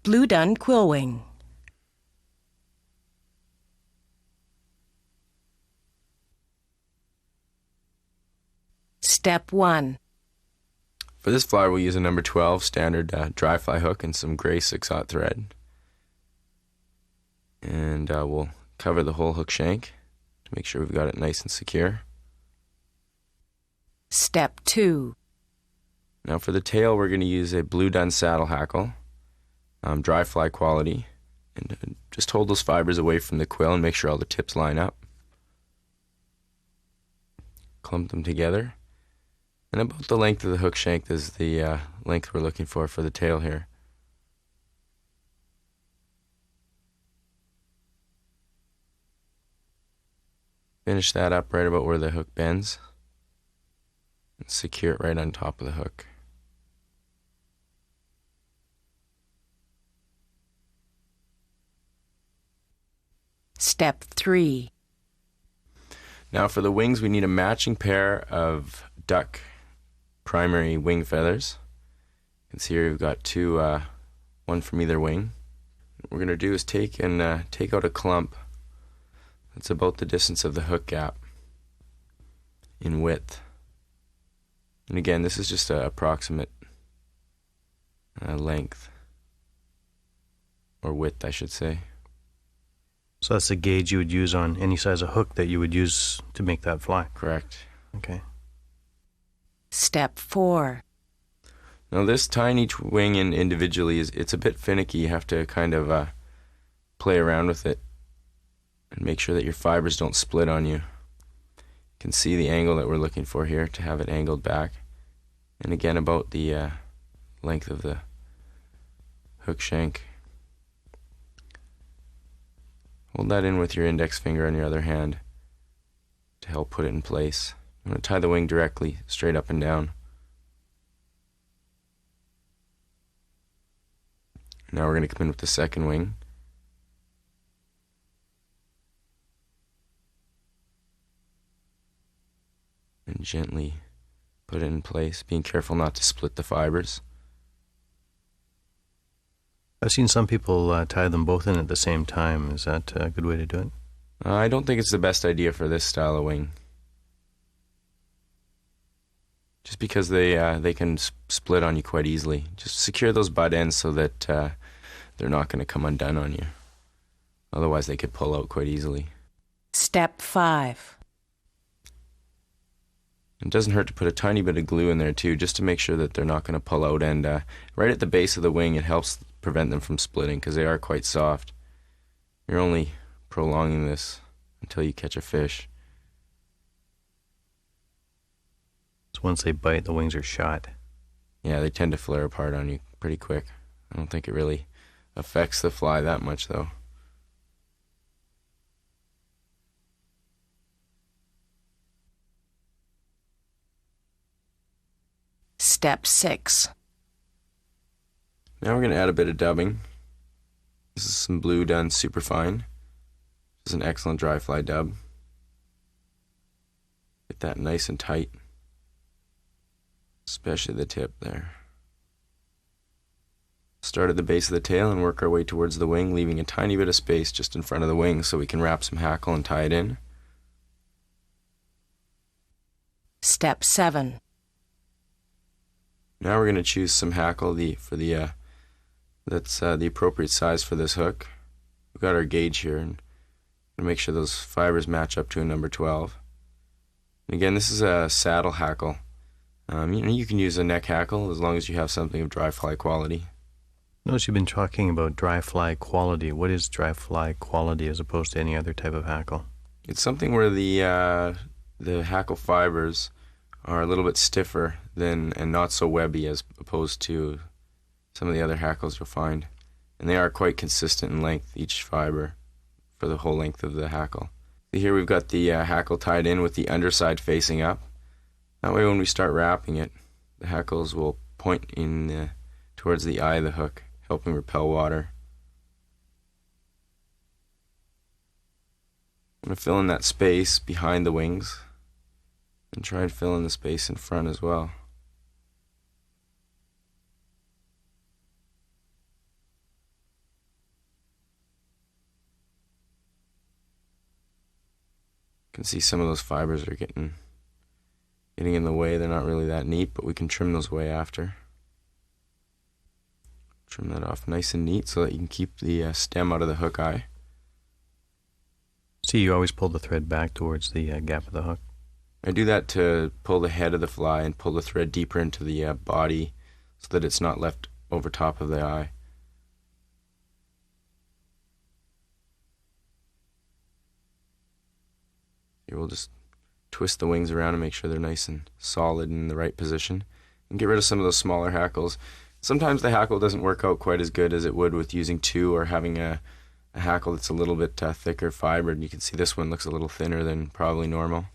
Blue Dunn quill wing. Step 1. For this fly, we'll use a number 12 standard dry fly hook and some gray 6/0 thread. And we'll cover the whole hook shank to make sure we've got it nice and secure. Step 2. Now for the tail, we're going to use a Blue Dunn saddle hackle, dry fly quality, and just hold those fibers away from the quill and make sure all the tips line up. Clump them together. And about the length of the hook shank is the length we're looking for the tail here. Finish that up right about where the hook bends and secure it right on top of the hook. Step 3. Now for the wings, we need a matching pair of duck primary wing feathers. You can see here we've got two, one from either wing. What we're going to do is take out a clump that's about the distance of the hook gap in width. And again, this is just an approximate length, or width I should say. So that's the gauge you would use on any size of hook that you would use to make that fly? Correct. Okay. Step 4. Now this tying each wing in individually it's a bit finicky. You have to kind of play around with it and make sure that your fibers don't split on you. You can see the angle that we're looking for here to have it angled back. And again, about the length of the hook shank. Hold that in with your index finger on your other hand to help put it in place. I'm going to tie the wing directly, straight up and down. Now we're going to come in with the second wing. And gently put it in place, being careful not to split the fibers. I've seen some people tie them both in at the same time. Is that a good way to do it? I don't think it's the best idea for this style of wing. Just because they can split on you quite easily. Just secure those butt ends so that they're not going to come undone on you. Otherwise they could pull out quite easily. Step 5. It doesn't hurt to put a tiny bit of glue in there too, just to make sure that they're not going to pull out. And right at the base of the wing, it helps prevent them from splitting because they are quite soft. You're only prolonging this until you catch a fish. So once they bite, the wings are shot. Yeah, they tend to flare apart on you pretty quick. I don't think it really affects the fly that much though. Step 6. Now we're going to add a bit of dubbing. This is some Blue Dunn Superfine. This is an excellent dry fly dub. Get that nice and tight, especially the tip there. Start at the base of the tail and work our way towards the wing, leaving a tiny bit of space just in front of the wing so we can wrap some hackle and tie it in. Step 7. Now we're going to choose some hackle that's the appropriate size for this hook. We've got our gauge here, and we'll make sure those fibers match up to a number 12. And again, this is a saddle hackle. You can use a neck hackle as long as you have something of dry fly quality. Notice you've been talking about dry fly quality. What is dry fly quality as opposed to any other type of hackle? It's something where the hackle fibers are a little bit stiffer and not so webby as opposed to some of the other hackles you'll find. And they are quite consistent in length, each fiber, for the whole length of the hackle. Here we've got the hackle tied in with the underside facing up. That way when we start wrapping it, the hackles will point in towards the eye of the hook, helping repel water. I'm going to fill in that space behind the wings and try and fill in the space in front as well. can see some of those fibers are getting in the way. They're not really that neat, but we can trim those away after. Trim that off nice and neat so that you can keep the stem out of the hook eye. See, you always pull the thread back towards the gap of the hook. I do that to pull the head of the fly and pull the thread deeper into the body so that it's not left over top of the eye. Here we'll just twist the wings around and make sure they're nice and solid in the right position, and get rid of some of those smaller hackles. Sometimes the hackle doesn't work out quite as good as it would with using two or having a hackle that's a little bit thicker fibered. You can see this one looks a little thinner than probably normal.